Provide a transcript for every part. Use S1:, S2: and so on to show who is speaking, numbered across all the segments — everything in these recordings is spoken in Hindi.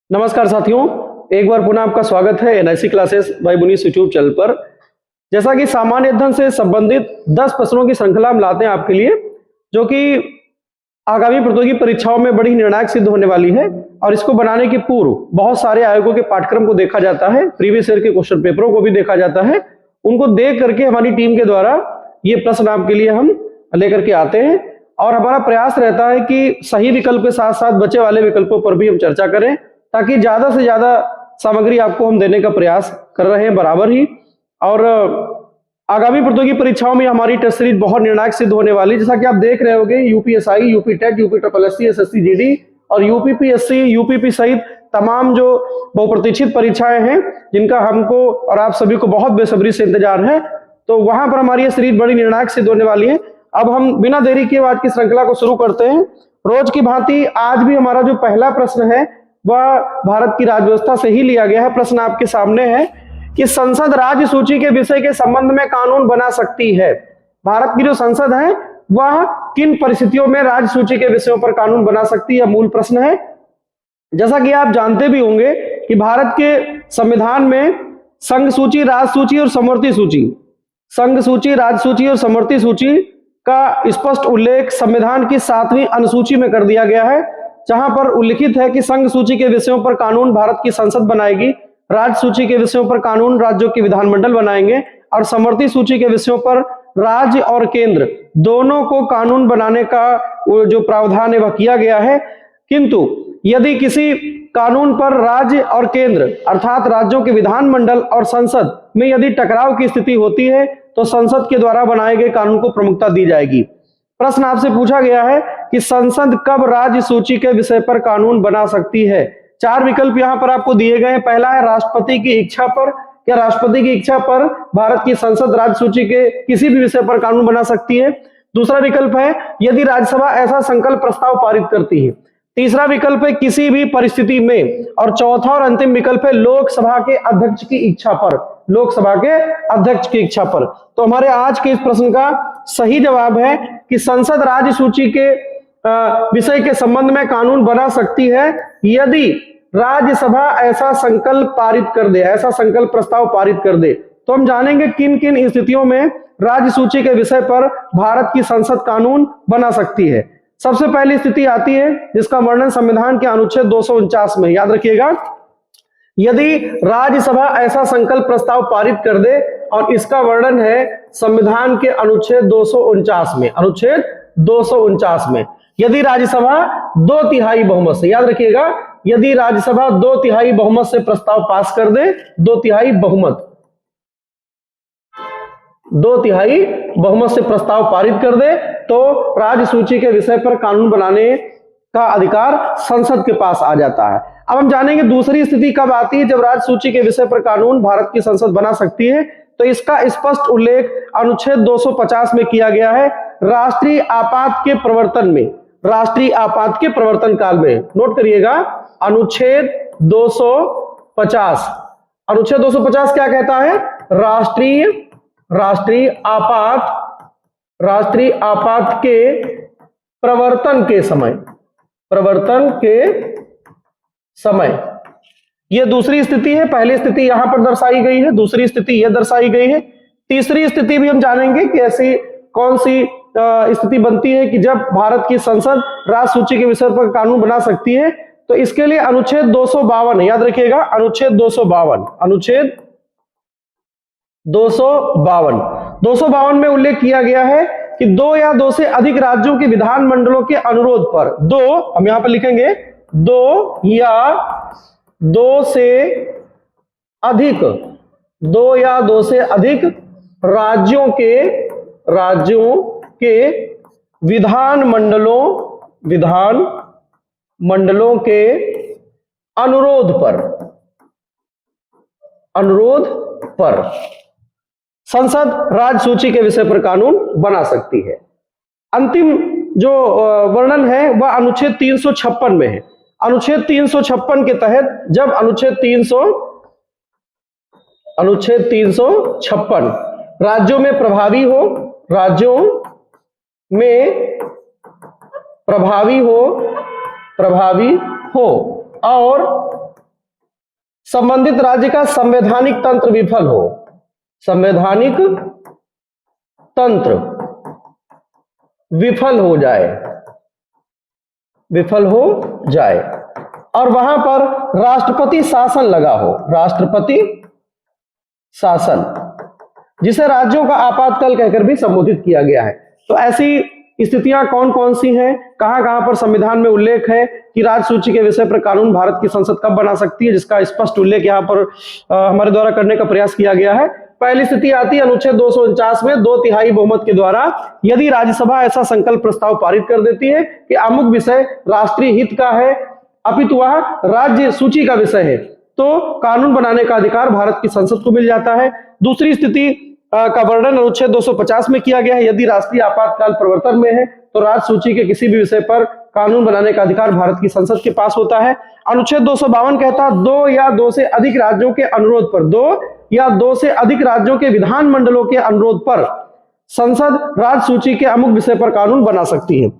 S1: नमस्कार साथियों, एक बार पुनः आपका स्वागत है NIC classes by Munis YouTube channel पर। जैसा कि सामान्य अध्ययन से संबंधित 10 प्रश्नों की श्रृंखला हम लाते हैं आपके लिए, जो कि आगामी प्रतियोगी परीक्षाओं में बड़ी निर्णायक सिद्ध होने वाली है। और इसको बनाने के पूर्व बहुत सारे आयोगों के पाठ्यक्रम को देखा जाता है, प्रीवियस ईयर के क्वेश्चन पेपरों को भी देखा जाता है। उनको देख करके हमारी टीम के द्वारा ये प्रश्न आपके लिए हम लेकर के आते हैं और हमारा प्रयास रहता है कि सही विकल्प के साथ साथ बचे वाले विकल्पों पर भी हम चर्चा करें, ताकि ज्यादा से ज्यादा सामग्री आपको हम देने का प्रयास कर रहे हैं बराबर ही। और आगामी प्रतियोगी परीक्षाओं में हमारी टेस्ट सीरीज बहुत निर्णायक सिद्ध होने वाली, जैसा कि आप देख रहे होंगे। UPSI, UP TET, UP triple SC, SSC GD और यूपीपीएससी, यूपीपी सहित तमाम जो बहुप्रतीक्षित परीक्षाएं हैं, जिनका हमको और आप सभी को बहुत बेसब्री से इंतजार है, तो वहां पर हमारी ये सीरीज बड़ी निर्णायक सिद्ध होने वाली है। अब हम बिना देरी के आज की श्रृंखला को शुरू करते हैं। रोज की भांति आज भी हमारा जो पहला प्रश्न है वह भारत की राज्य व्यवस्था से ही लिया गया है। प्रश्न आपके सामने है कि संसद राज्य सूची के विषय के संबंध में कानून बना सकती है। भारत की जो संसद है वह किन परिस्थितियों में राज्य सूची के विषयों पर कानून बना सकती है, मूल प्रश्न है। जैसा कि आप जानते भी होंगे कि भारत के संविधान में संघ सूची, राज्य सूची और समवर्ती सूची, संघ सूची, राज्य सूची और समवर्ती सूची का स्पष्ट उल्लेख संविधान की 7वीं अनुसूची में कर दिया गया है, जहां पर उल्लिखित है कि संघ सूची के विषयों पर कानून भारत की संसद बनाएगी, राज्य सूची के विषयों पर कानून राज्यों के विधानमंडल बनाएंगे और समवर्ती सूची के विषयों पर राज्य और केंद्र दोनों को कानून बनाने का जो प्रावधान है वह किया गया है। किंतु यदि किसी कानून पर राज्य और केंद्र अर्थात राज्यों के विधानमंडल और संसद में यदि टकराव की स्थिति होती है तो संसद के द्वारा बनाए गए कानून को प्रमुखता दी जाएगी। प्रश्न आपसे पूछा गया है कि संसद कब राज्य सूची के विषय पर कानून बना सकती है। 4 विकल्प यहां पर आपको दिए गए हैं। पहला है राष्ट्रपति की इच्छा पर, क्या राष्ट्रपति की इच्छा पर भारत की संसद राज्य सूची के किसी भी विषय पर कानून बना सकती है। दूसरा विकल्प है यदि राज्यसभा ऐसा संकल्प प्रस्ताव पारित करती है। तीसरा विकल्प है किसी भी परिस्थिति में, और चौथा और अंतिम विकल्प है लोकसभा के अध्यक्ष की इच्छा पर, लोकसभा के अध्यक्ष की इच्छा पर। तो हमारे आज के इस प्रश्न का सही जवाब है कि संसद राज्य सूची के विषय के संबंध में कानून बना सकती है यदि राज्यसभा ऐसा संकल्प पारित कर दे, ऐसा संकल्प प्रस्ताव पारित कर दे। तो हम जानेंगे किन किन स्थितियों में राज्य सूची के विषय पर भारत की संसद कानून बना सकती है। सबसे पहली स्थिति आती है जिसका वर्णन संविधान के अनुच्छेद 249 में, याद रखिएगा, यदि राज्यसभा ऐसा संकल्प प्रस्ताव पारित कर दे, और इसका वर्णन है संविधान के अनुच्छेद 249 में, अनुच्छेद 249 में। यदि राज्यसभा 2/3 बहुमत से, याद रखिएगा, यदि राज्यसभा 2/3 बहुमत से प्रस्ताव पास कर दे, 2/3 बहुमत, 2/3 बहुमत से प्रस्ताव पारित कर दे, तो राज्य सूची के विषय पर कानून बनाने का अधिकार संसद के पास आ जाता है। अब हम जानेंगे दूसरी स्थिति कब आती है जब राज्य सूची के विषय पर कानून भारत की संसद बना सकती है। तो इसका स्पष्ट उल्लेख अनुच्छेद 250 में किया गया है, राष्ट्रीय आपात के प्रवर्तन में, राष्ट्रीय आपात के प्रवर्तन काल में। नोट करिएगा, अनुच्छेद 250, अनुच्छेद 250 क्या कहता है? राष्ट्रीय आपात के प्रवर्तन के समय, प्रवर्तन के समय। यह दूसरी स्थिति है। पहली स्थिति यहां पर दर्शाई गई है, दूसरी स्थिति यह दर्शाई गई है। तीसरी स्थिति भी हम जानेंगे कि ऐसी कौन सी स्थिति बनती है कि जब भारत की संसद राज्य सूची के विषय पर कानून बना सकती है। तो इसके लिए अनुच्छेद 252, याद रखिएगा, अनुच्छेद 252, अनुच्छेद 252 में उल्लेख किया गया है कि 2 या 2 से अधिक राज्यों के विधानमंडलों के अनुरोध पर, 2 हम यहां पर लिखेंगे, 2 या 2 से अधिक, 2 या 2 से अधिक राज्यों के विधानमंडलों के अनुरोध पर संसद राज्य सूची के विषय पर कानून बना सकती है। अंतिम जो वर्णन है वह अनुच्छेद 356 में है। अनुच्छेद 356 के तहत जब अनुच्छेद 356 राज्यों में प्रभावी हो और संबंधित राज्य का संवैधानिक तंत्र विफल हो, संवैधानिक तंत्र विफल हो जाए, विफल हो जाए और वहां पर राष्ट्रपति शासन लगा हो, राष्ट्रपति शासन, जिसे राज्यों का आपातकाल कहकर भी संबोधित किया गया है। तो ऐसी स्थितियां कौन कौन सी हैं, कहां कहां पर संविधान में उल्लेख है कि राज्य सूची के विषय पर कानून भारत की संसद कब बना सकती है, जिसका स्पष्ट उल्लेख यहां पर हमारे द्वारा करने का प्रयास किया गया है। पहली स्थिति आती है अनुच्छेद 249 में 2/3 बहुमत के द्वारा यदि राज्यसभा ऐसा संकल्प प्रस्ताव पारित कर देती है कि अमुक विषय राष्ट्रीय हित का है अपितु वह राज्य सूची का विषय है, तो कानून बनाने का अधिकार भारत की संसद को मिल जाता है। दूसरी स्थिति का वर्णन अनुच्छेद 250 में किया गया है, यदि राष्ट्रीय आपातकाल प्रवर्तन में है तो राज्य सूची के किसी भी विषय पर कानून बनाने का अधिकार भारत की संसद के पास होता है। अनुच्छेद 252 कहता है 2 या 2 से अधिक राज्यों के अनुरोध पर, 2 या 2 से अधिक राज्यों के विधानमंडलों के अनुरोध पर संसद राज्य सूची के अमुक विषय पर कानून बना सकती है।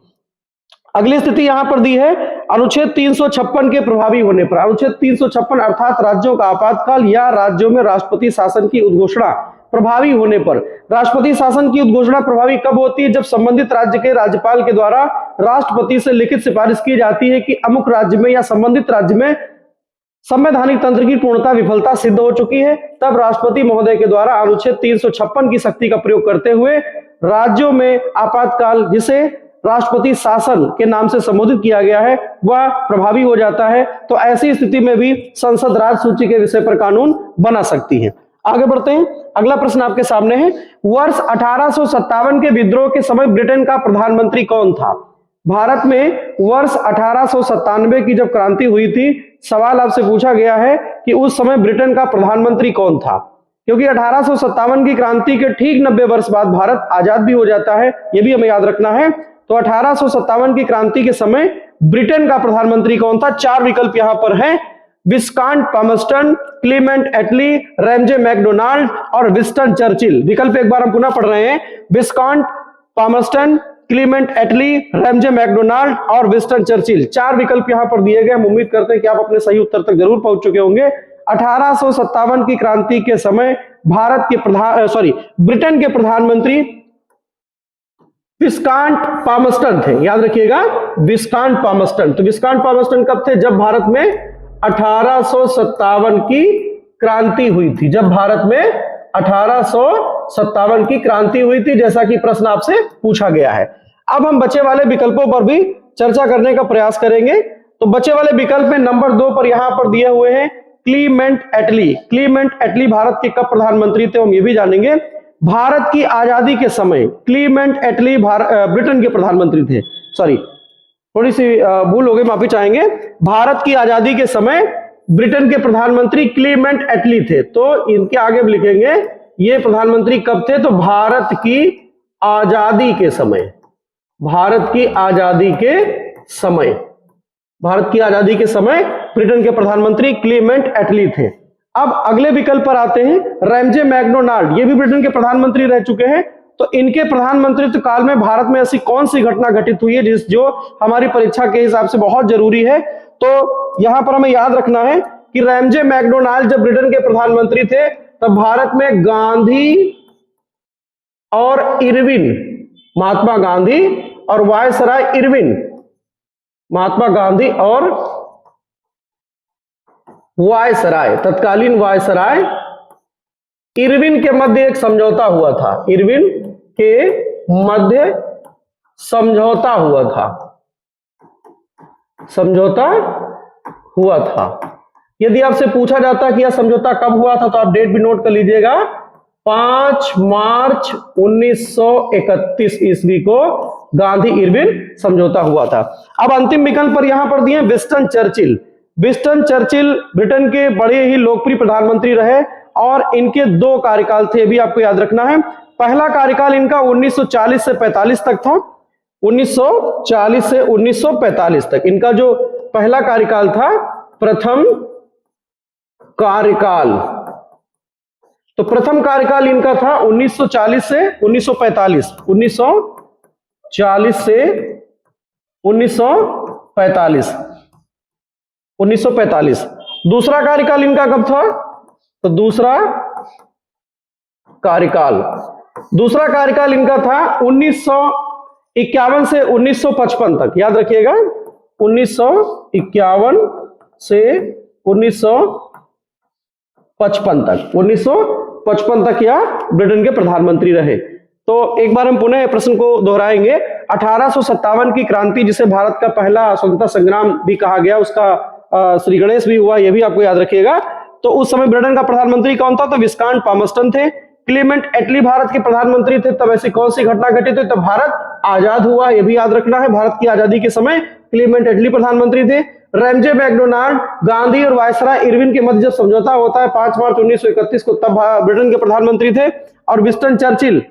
S1: अगली स्थिति यहां पर दी है अनुच्छेद 356 के प्रभावी होने पर, अनुच्छेद 356 अर्थात राज्यों का आपातकाल या राज्यों में राष्ट्रपति शासन की उद्घोषणा प्रभावी होने पर। राष्ट्रपति शासन की उद्घोषणा प्रभावी कब होती है? जब संबंधित राज्य के राज्यपाल के द्वारा राष्ट्रपति से लिखित सिफारिश की जाती है कि अमुक राज्य में या संबंधित राज्य में संवैधानिक तंत्र की पूर्णता विफलता सिद्ध हो चुकी है, तब राष्ट्रपति महोदय के द्वारा अनुच्छेद 356 की शक्ति का प्रयोग करते हुए राज्यों में आपातकाल, जिसे राष्ट्रपति शासन के नाम से संबोधित किया गया है, वह प्रभावी हो जाता है। तो ऐसी स्थिति में भी संसद राज्य सूची के विषय पर कानून बना सकती है। आगे बढ़ते हैं, अगला प्रश्न आपके सामने है, वर्ष 1857 के विद्रोह के समय ब्रिटेन का प्रधानमंत्री कौन था? भारत में वर्ष 1897 की जब क्रांति हुई थी, सवाल आपसे पूछा गया है कि उस समय ब्रिटेन का प्रधानमंत्री कौन था, क्योंकि 1857 की क्रांति के ठीक 90 वर्ष बाद भारत आजाद भी हो जाता है, यह भी हमें याद रखना है। तो 1857 की क्रांति के समय ब्रिटेन का प्रधानमंत्री कौन था? 4 विकल्प यहां पर हैं, विस्कांट पामस्टन, क्लीमेंट एटली, रैमजे मैकडोनाल्ड और विंस्टन चर्चिल। विकल्प एक बार हम पुनः पढ़ रहे हैं, विस्कांट पामस्टन, क्लीमेंट एटली, रैमजे मैकडोनाल्ड और विंस्टन चर्चिल। 4 विकल्प यहां पर दिए गए। हम उम्मीद करते हैं कि आप अपने सही उत्तर तक जरूर पहुंच चुके होंगे। 1857 की क्रांति के समय भारत के ब्रिटेन के प्रधानमंत्री विस्कांट पामस्टन थे, याद रखिएगा, विस्कांट पामस्टन। तो विस्कांट पामस्टन कब थे? जब भारत में 1857 की क्रांति हुई थी, जब भारत में 1857 की क्रांति हुई थी, जैसा कि प्रश्न आपसे पूछा गया है। अब हम बचे वाले विकल्पों पर भी चर्चा करने का प्रयास करेंगे। तो बचे वाले विकल्प में नंबर 2 पर यहां पर दिए हुए हैं क्लीमेंट एटली। क्लीमेंट एटली भारत के कब प्रधानमंत्री थे, हम ये भी जानेंगे। भारत की आजादी के समय क्लीमेंट एटली ब्रिटेन के प्रधानमंत्री थे, सॉरी थोड़ी सी भूल हो गई, माफी चाहेंगे। भारत की आजादी के समय ब्रिटेन के प्रधानमंत्री क्लीमेंट एटली थे। तो इनके आगे भी लिखेंगे ये प्रधानमंत्री कब थे, तो भारत की आजादी के समय, भारत की आजादी के समय, भारत की आजादी के समय ब्रिटेन के प्रधानमंत्री क्लीमेंट एटली थे। अब अगले विकल्प पर आते हैं, रैमजे मैकडोनाल्ड, ये भी ब्रिटेन के प्रधानमंत्री रह चुके हैं। तो इनके प्रधानमंत्रित्व काल में भारत में ऐसी कौन सी घटना घटित हुई है जो हमारी परीक्षा के हिसाब से बहुत जरूरी है? तो यहां पर हमें याद रखना है कि रैमजे मैकडोनाल्ड जब ब्रिटेन के प्रधानमंत्री थे तब भारत में गांधी और इरविन, महात्मा गांधी और वायसराय इरविन, महात्मा गांधी और वायसराय, तत्कालीन वायसराय इरविन के मध्य एक समझौता हुआ था, इरविन के मध्य समझौता हुआ था, समझौता हुआ था। यदि आपसे पूछा जाता कि यह समझौता कब हुआ था तो आप डेट भी नोट कर लीजिएगा, 5 मार्च 1931 ईस्वी को गांधी इरविन समझौता हुआ था। अब अंतिम विकल्प पर यहां पर दिए Winston Churchill. Winston Churchill Britain के बड़े ही लोकप्रिय प्रधानमंत्री रहे और इनके 2 कार्यकाल थे, भी आपको याद रखना है। पहला कार्यकाल इनका 1940 से 45 तक था, 1940 से 1945 तक इनका जो पहला कार्यकाल था, प्रथम कार्यकाल। तो प्रथम कार्यकाल इनका था 1940 से 1945, 1940 से 1945। 1945। दूसरा कार्यकाल इनका कब था? तो दूसरा कार्यकाल इनका था 1951 से 1955 तक, याद रखिएगा 1951 से 1955 तक, 1955 तक यह ब्रिटेन के प्रधानमंत्री रहे। तो एक बार हम पुनः प्रश्न को दोहराएंगे। 1857 की क्रांति, जिसे भारत का पहला स्वतंत्रता संग्राम भी कहा गया, उसका श्री गणेश भी हुआ, यह भी आपको याद रखिएगा। तो उस समय ब्रिटेन का प्रधानमंत्री कौन था? तो विस्काउंट पामस्टन थे। क्लेमेंट एटली भारत के प्रधानमंत्री थे। तब ऐसी कौन सी घटना घटी थी? तब भारत आजाद हुआ, यह भी याद रखना है। भारत की आजादी के समय क्लेमेंट एटली प्रधानमंत्री थे। रैमजे मैकडोनाल्ड, गांधी और वायसराय इरविन के मध्य जब समझौता होता है 5 मार्च 1931 को, तब ब्रिटेन के प्रधानमंत्री थे। और विंस्टन चर्चिल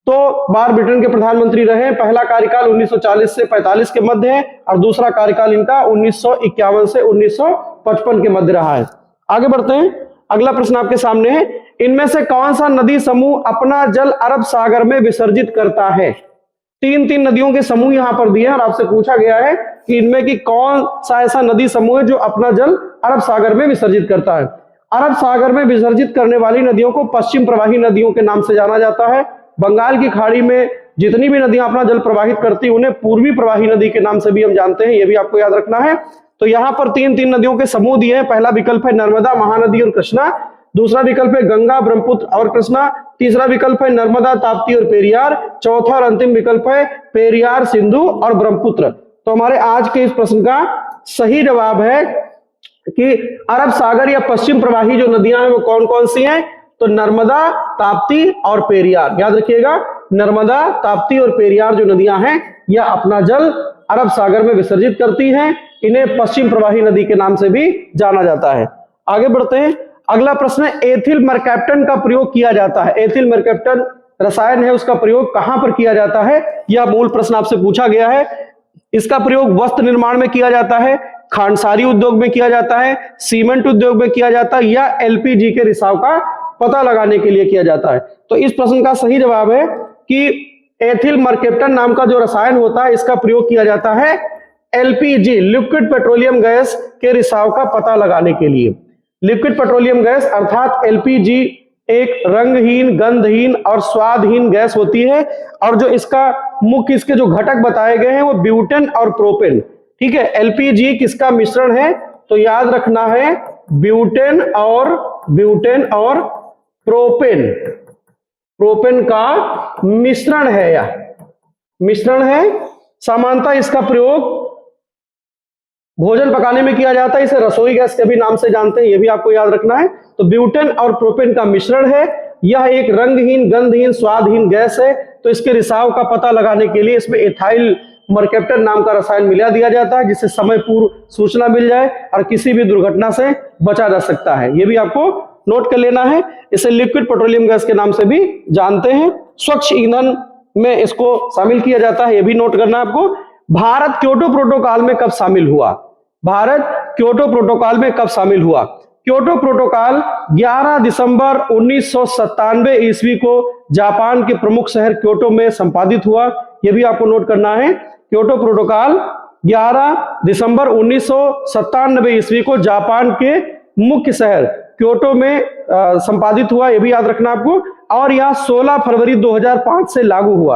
S1: तो बार ब्रिटेन के प्रधानमंत्री रहे। पहला कार्यकाल 1940 से 45 के मध्य है और दूसरा कार्यकाल इनका 1951 से 1955 के मध्य रहा है। आगे बढ़ते हैं, अगला प्रश्न आपके सामने है। इनमें से कौन सा नदी समूह अपना जल अरब सागर में विसर्जित करता है? तीन नदियों के समूह यहां पर दिए हैं और आपसे पूछा गया है कि इनमें की कौन सा ऐसा नदी समूह है जो अपना जल अरब सागर में विसर्जित करता है। अरब सागर में विसर्जित करने वाली नदियों को पश्चिम प्रवाही नदियों के नाम से जाना जाता है। बंगाल की खाड़ी में जितनी भी नदियां अपना जल प्रवाहित करती उन्हें पूर्वी प्रवाही नदी के नाम से भी हम जानते हैं, यह भी आपको याद रखना है। तो यहां पर तीन नदियों के समूह दिए हैं। पहला विकल्प है नर्मदा, महानदी और कृष्णा। दूसरा विकल्प है गंगा, ब्रह्मपुत्र और कृष्णा। तीसरा विकल्प है नर्मदा, ताप्ती और पेरियार। चौथा और अंतिम विकल्प है पेरियार, सिंधु और ब्रह्मपुत्र। तो हमारे आज के इस प्रश्न का सही जवाब है कि अरब सागर या पश्चिम प्रवाही जो नदियां हैं वो कौन कौन सी हैं? तो नर्मदा, ताप्ती और पेरियार। याद रखिएगा, नर्मदा, ताप्ती और पेरियार जो नदियां हैं यह अपना जल अरब सागर में विसर्जित करती हैं। इन्हें पश्चिम प्रवाही नदी के नाम से भी जाना जाता है। आगे बढ़ते हैं, अगला प्रश्न है, एथिल मरकैप्टन का प्रयोग किया जाता है। एथिल मरकैप्टन रसायन है, उसका प्रयोग कहां पर किया जाता है? यह मूल प्रश्न आपसे पूछा गया है। इसका प्रयोग वस्त्र निर्माण में किया जाता है, खांडसारी उद्योग में किया जाता है, सीमेंट उद्योग में किया जाता है या एलपीजी के रिसाव का पता लगाने के लिए किया जाता है। तो इस प्रश्न का सही जवाब है कि एथिल मरकैप्टन नाम का जो रसायन होता है इसका प्रयोग किया जाता है एलपीजी, लिक्विड पेट्रोलियम गैस के रिसाव का पता लगाने के लिए। लिक्विड पेट्रोलियम गैस अर्थात एलपीजी एक रंगहीन, गंधहीन और स्वादहीन गैस होती है और जो इसका मुख्य इसके जो घटक बताए गए हैं वो ब्यूटेन और प्रोपेन। ठीक है, एलपीजी किसका मिश्रण है? तो याद रखना है ब्यूटेन और प्रोपेन का मिश्रण है, या मिश्रण है। सामान्यतः इसका प्रयोग भोजन पकाने में किया जाता है, इसे रसोई गैस के भी नाम से जानते हैं, यह भी आपको याद रखना है। तो ब्यूटेन और प्रोपेन का मिश्रण है, यह एक रंगहीन, गंधहीन, स्वादहीन गैस है। तो इसके रिसाव का पता लगाने के लिए इसमें एथाइल मरकैप्टन नाम का रसायन मिला दिया जाता है, जिससे समय पूर्व सूचना मिल जाए और किसी भी दुर्घटना से बचा जा सकता है। यह भी आपको नोट कर लेना है। इसे लिक्विड पेट्रोलियम गैस के नाम से भी जानते हैं। स्वच्छ ईंधन में इसको शामिल किया जाता है, यह भी नोट करना है आपको। भारत क्योटो प्रोटोकॉल में कब शामिल हुआ? भारत क्योटो प्रोटोकॉल में कब शामिल हुआ? क्योटो प्रोटोकॉल 11 दिसंबर 1997 ईस्वी को जापान के प्रमुख शहर क्योटो में संपादित हुआ, यह भी आपको नोट करना है। क्योटो प्रोटोकॉल 11 दिसंबर 1997 ईस्वी को जापान के मुख्य शहर क्योटो में संपादित हुआ, यह भी याद रखना आपको। और यह 16 फरवरी 2005 से लागू हुआ।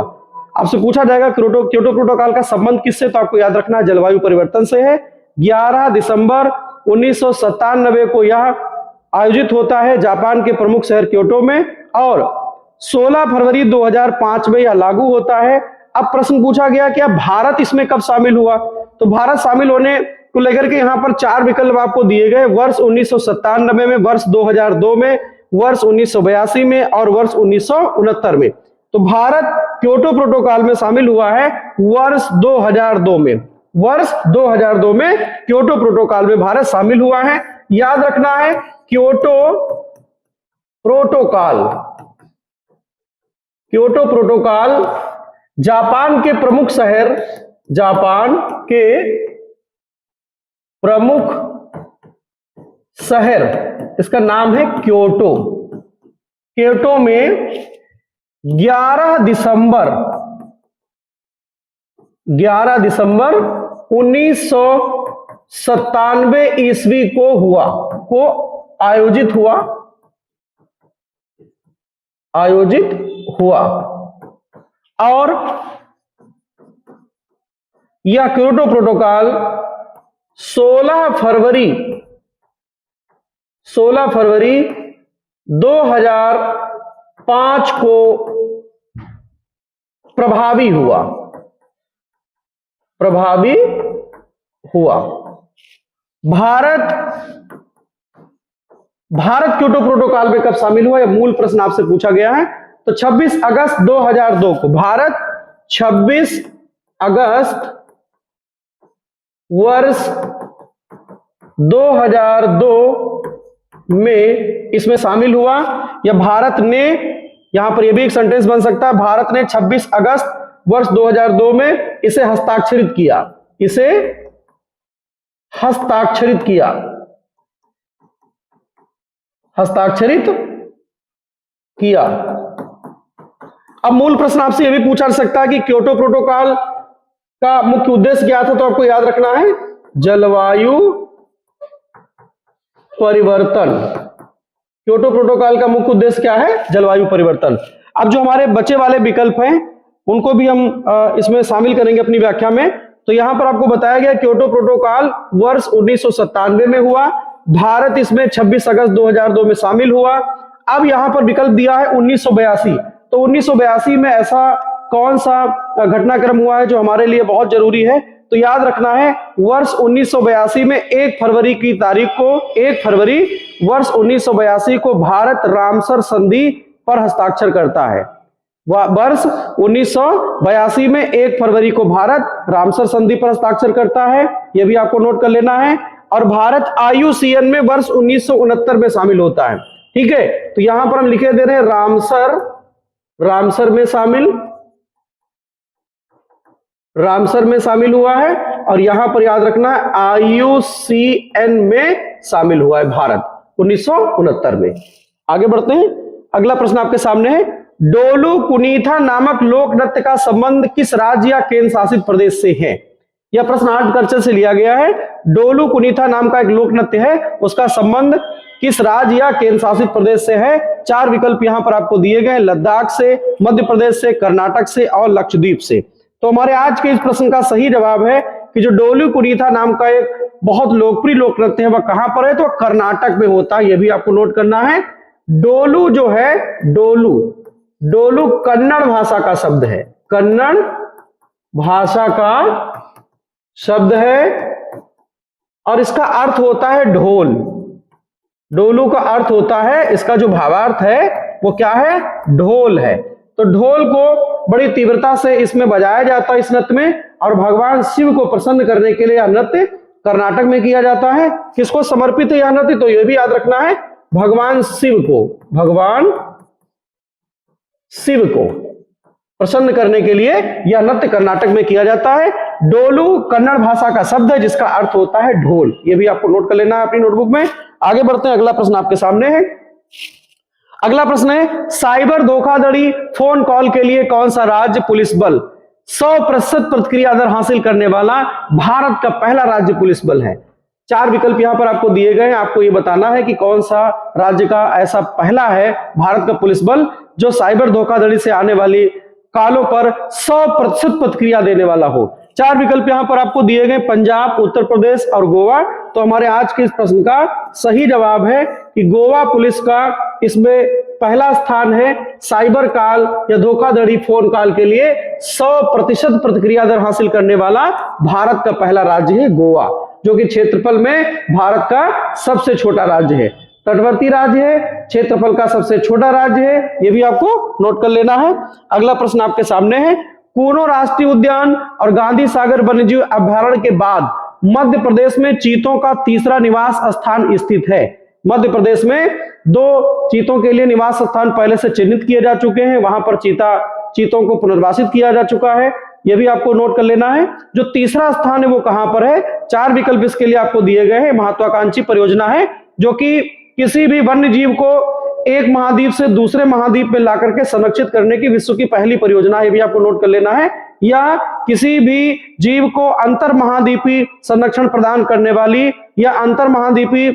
S1: आपसे पूछा जाएगा क्योटो प्रोटोकॉल का संबंध किससे? तो आपको याद रखना जलवायु परिवर्तन से है। 11 दिसंबर 1997 को यह आयोजित होता है जापान के प्रमुख शहर क्योटो में और 16 फरवरी 2005 में यह लागू होता है। अब प्रश्न पूछा गया कि अब भारत इसमें कब शामिल हुआ? तो भारत शामिल होने को लेकर के यहाँ पर 4 विकल्प आपको दिए गए, वर्ष 1997 में, वर्ष 2002 में, वर्ष 1982 में और वर्ष 1969 में। तो भारत क्योटो प्रोटोकॉल में शामिल हुआ है वर्ष 2002 में। वर्ष 2002 में क्योटो प्रोटोकॉल में भारत शामिल हुआ है। याद रखना है क्योटो प्रोटोकॉल जापान के प्रमुख शहर, इसका नाम है क्योटो। क्योटो में 11 दिसंबर 1997 97 ईस्वी को आयोजित हुआ और यह क्योटो प्रोटोकॉल 16 फरवरी 2005 को प्रभावी हुआ। भारत क्योटो प्रोटोकॉल में कब शामिल हुआ, यह मूल प्रश्न आपसे पूछा गया है। तो 26 अगस्त 2002 को भारत 26 अगस्त वर्ष 2002 में इसमें शामिल हुआ। या भारत ने, यहां पर यह भी एक सेंटेंस बन सकता है, भारत ने 26 अगस्त वर्ष 2002 में इसे हस्ताक्षरित किया। अब मूल प्रश्न आपसे यह भी पूछा जा सकता है कि क्योटो प्रोटोकॉल का मुख्य उद्देश्य क्या था, तो आपको याद रखना है जलवायु परिवर्तन। क्योटो प्रोटोकॉल का मुख्य उद्देश्य क्या है, जलवायु परिवर्तन। अब जो हमारे बचे वाले विकल्प हैं उनको भी हम इसमें शामिल करेंगे अपनी व्याख्या में। तो यहां पर आपको बताया गया क्योटो प्रोटोकॉल वर्ष 1997 में हुआ, भारत इसमें 26 अगस्त 2002 में शामिल हुआ। अब यहां पर विकल्प दिया है 1982। तो 1982 में ऐसा कौन सा घटनाक्रम हुआ है जो हमारे लिए बहुत जरूरी है, तो याद रखना है वर्ष 1982 में 1 फरवरी की तारीख को, 1 फरवरी वर्ष 1982 को भारत रामसर संधि पर हस्ताक्षर करता है। वर्ष 1982 में 1 फरवरी को भारत रामसर संधि पर हस्ताक्षर करता है, यह भी आपको नोट कर लेना है। और भारत IUCN में वर्ष 1969 में शामिल होता है। ठीक है, तो यहां पर हम लिखे दे रहे हैं रामसर में शामिल हुआ है, और यहां पर याद रखना है IUCN में शामिल हुआ है भारत 1969 में। आगे बढ़ते हैं, अगला प्रश्न आपके सामने है, डोलू कुनीथा नामक लोक नृत्य का संबंध किस राज्य या केंद्र शासित प्रदेश से है। यह प्रश्न आर्ट कल्चर से लिया गया है। डोलू कुनीथा नाम का एक लोक नृत्य है, उसका संबंध किस राज्य या केंद्र शासित प्रदेश से है। 4 विकल्प यहां पर आपको दिए गए, लद्दाख से, मध्य प्रदेश से, कर्नाटक से और लक्षद्वीप से। तो हमारे आज के इस प्रश्न का सही जवाब है कि जो डोलू कुनीथा नाम का एक बहुत लोकप्रिय लोक नृत्य है वह कहां पर है, तो कर्नाटक में होता है। यह भी आपको नोट करना है। डोलू जो है, डोलू कन्नड़ भाषा का शब्द है, कन्नड़ भाषा का शब्द है, और इसका अर्थ होता है ढोल। डोलू का अर्थ होता है, इसका जो भावार्थ है वो क्या है, ढोल है। तो ढोल को बड़ी तीव्रता से इसमें बजाया जाता है इस नृत्य में, और भगवान शिव को प्रसन्न करने के लिए यह नृत्य कर्नाटक में किया जाता है। किसको समर्पित है यह नृत्य, तो यह भी याद रखना है भगवान शिव को प्रसन्न करने के लिए यह नृत्य कर्नाटक में किया जाता है। डोलू कन्नड़ भाषा का शब्द है जिसका अर्थ होता है ढोल। यह भी आपको नोट कर लेना है अपनी नोटबुक में। आगे बढ़ते हैं, अगला प्रश्न आपके सामने है। अगला प्रश्न है, साइबर धोखाधड़ी फोन कॉल के लिए कौन सा राज्य पुलिस बल 100% प्रतिक्रिया दर हासिल करने वाला भारत का पहला राज्य पुलिस बल है। 4 विकल्प यहां पर आपको दिए गए हैं, आपको यह बताना है कि कौन सा राज्य का ऐसा पहला है भारत का पुलिस बल जो साइबर धोखाधड़ी से आने वाली कॉलों पर 100% प्रतिक्रिया देने वाला हो। 4 विकल्प यहां पर आपको दिए गए, पंजाब, उत्तर प्रदेश और गोवा। तो हमारे आज के इस प्रश्न का सही जवाब है कि गोवा पुलिस का इसमें पहला स्थान है। साइबर कॉल या धोखाधड़ी फोन कॉल के लिए 100% प्रतिक्रिया दर हासिल करने वाला भारत का पहला राज्य है गोवा, जो कि क्षेत्रफल में भारत का सबसे छोटा राज्य है। तटवर्ती राज्य है, क्षेत्रफल का सबसे छोटा राज्य है, यह भी आपको नोट कर लेना है। अगला प्रश्न आपके सामने है, कूनो राष्ट्रीय उद्यान और गांधी सागर वन्यजीव अभयारण्य के बाद मध्य प्रदेश में चीतों का तीसरा निवास स्थान स्थित है। मध्य प्रदेश में 2 चीतों के लिए निवास स्थान पहले से चिन्हित किए जा चुके हैं, वहां पर चीतों को पुनर्वासित किया जा चुका है, यह भी आपको नोट कर लेना है। जो तीसरा स्थान है वो कहां पर है, 4 विकल्प इसके लिए आपको दिए गए हैं। महत्वाकांक्षी परियोजना है जो कि किसी भी वन्य जीव को एक महाद्वीप से दूसरे महाद्वीप में लाकर के संरक्षित करने की विश्व की पहली परियोजना है, ये भी आपको नोट कर लेना है। या किसी भी जीव को अंतर महाद्वीपीय संरक्षण प्रदान करने वाली या अंतर महाद्वीपीय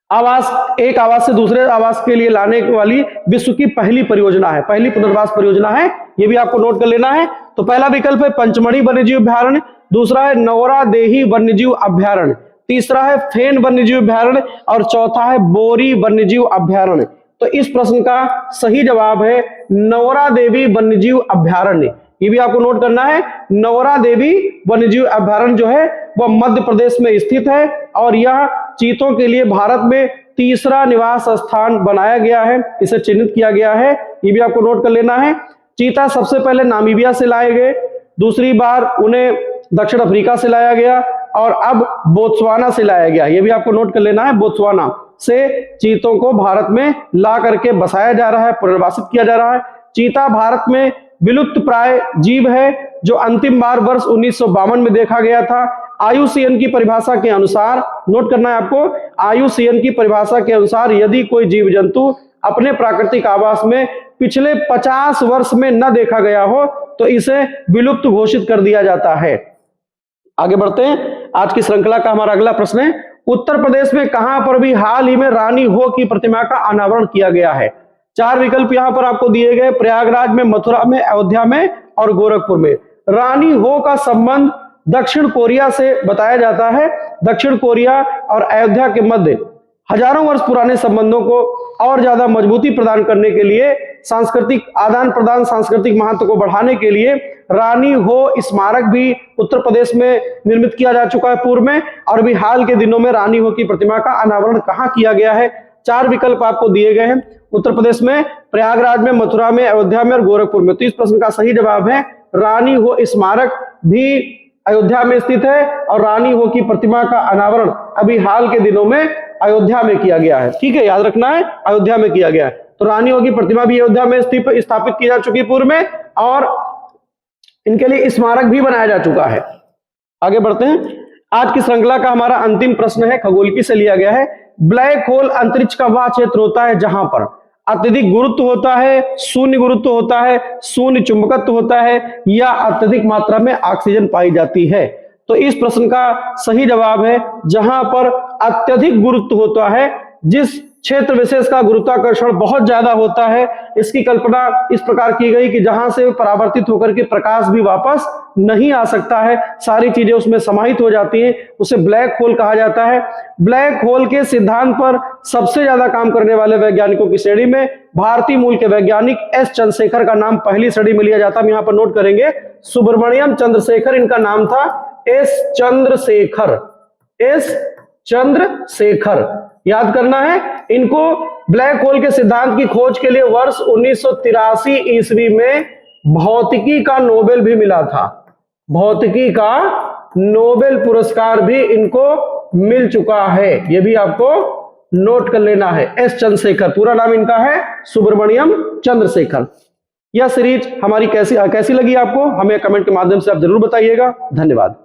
S1: आवास, एक आवास से दूसरे आवास के लिए लाने वाली विश्व की पहली परियोजना है, पहली पुनर्वास परियोजना है। ये भी आपको नोट कर लेना है। तो पहला विकल्प है पंचमढ़ी वन्यजीव अभ्यारण्य, दूसरा है नौरा देही वन्यजीव अभ्यारण्य, तीसरा है फेन वन्यजीव अभ्यारण्य और चौथा है बोरी वन्यजीव अभ्यारण्य। तो इस प्रश्न का सही जवाब है नौरा देवी वन्यजीव अभ्यारण्य। ये भी आपको नोट करना है। नौरा देवी वन्यजीव अभ्यारण्य जो है वह मध्य प्रदेश में स्थित है और यह चीतों के लिए भारत में तीसरा निवास स्थान बनाया गया है, इसे चिन्हित किया गया है। ये भी आपको नोट कर लेना है। चीता सबसे पहले नामीबिया से लाए गए, दूसरी बार उन्हें दक्षिण अफ्रीका से लाया गया और अब बोत्सवाना से लाया गया। ये भी आपको नोट कर लेना है। बोत्सवाना से चीतों को भारत में ला करके बसाया जा रहा है, पुनर्वासित किया जा रहा है। चीता भारत में विलुप्त प्राय जीव है जो अंतिम बार वर्ष 1952 में देखा गया था। IUCN की परिभाषा के अनुसार, नोट करना है आपको, IUCN की परिभाषा के अनुसार यदि कोई जीव जंतु अपने प्राकृतिक आवास में पिछले 50 वर्ष में न देखा गया हो तो इसे विलुप्त घोषित कर दिया जाता है। आगे बढ़ते हैं। आज की श्रृंखला का हमारा अगला प्रश्न है, उत्तर प्रदेश में कहां पर भी हाल ही में रानी हो की प्रतिमा का अनावरण किया गया है? 4 विकल्प यहां पर आपको दिए गए, प्रयागराज में, मथुरा में, अयोध्या में और गोरखपुर में। रानी हो का संबंध दक्षिण कोरिया से बताया जाता है। दक्षिण कोरिया और अयोध्या के मध्य हजारों वर्ष पुराने संबंधों को और ज्यादा मजबूती प्रदान करने के लिए, सांस्कृतिक आदान प्रदान, सांस्कृतिक महत्व को बढ़ाने के लिए रानी हो स्मारक भी उत्तर प्रदेश में निर्मित किया जा चुका है पूर्व में, और भी हाल के दिनों में रानी हो की प्रतिमा का अनावरण कहां किया गया है? 4 विकल्प आपको दिए गए हैं, उत्तर प्रदेश में, प्रयागराज में, मथुरा में, अयोध्या में और गोरखपुर में। तो इस प्रश्न का सही जवाब है रानी हो स्मारक भी अयोध्या में स्थित है और रानी हो की प्रतिमा का अनावरण अभी हाल के दिनों में अयोध्या में किया गया है। ठीक है, याद रखना है, अयोध्या में किया गया है। तो रानी हो की प्रतिमा भी अयोध्या में स्थापित की जा चुकी है पूर्व में और इनके लिए स्मारक भी बनाया जा चुका है। आगे बढ़ते हैं। आज की श्रृंखला का हमारा अंतिम प्रश्न है, खगोलिकी से लिया गया है। ब्लैक होल अंतरिक्ष का वह क्षेत्र होता है जहां पर अत्यधिक गुरुत्व होता है, शून्य गुरुत्व होता है, शून्य चुंबकत्व होता है या अत्यधिक मात्रा में ऑक्सीजन पाई जाती है। तो इस प्रश्न का सही जवाब है जहां पर अत्यधिक गुरुत्व होता है, जिस क्षेत्र विशेष का गुरुत्वाकर्षण बहुत ज्यादा होता है। इसकी कल्पना इस प्रकार की गई कि जहां से परावर्तित होकर के प्रकाश भी वापस नहीं आ सकता है, सारी चीजें उसमें समाहित हो जाती हैं, उसे ब्लैक होल कहा जाता है। ब्लैक होल के सिद्धांत पर सबसे ज्यादा काम करने वाले वैज्ञानिकों की श्रेणी में भारतीय मूल के वैज्ञानिक एस चंद्रशेखर का नाम पहली श्रेणी में लिया जाता है। हम यहाँ पर नोट करेंगे, सुब्रमण्यम चंद्रशेखर इनका नाम था, एस चंद्रशेखर, एस चंद्रशेखर, याद करना है। इनको ब्लैक होल के सिद्धांत की खोज के लिए वर्ष 1983 ईस्वी में भौतिकी का नोबेल भी मिला था। भौतिकी का नोबेल पुरस्कार भी इनको मिल चुका है, यह भी आपको नोट कर लेना है। एस चंद्रशेखर, पूरा नाम इनका है सुब्रमण्यम चंद्रशेखर। यह सीरीज हमारी कैसी लगी आपको, हमें कमेंट के माध्यम से आप जरूर बताइएगा। धन्यवाद।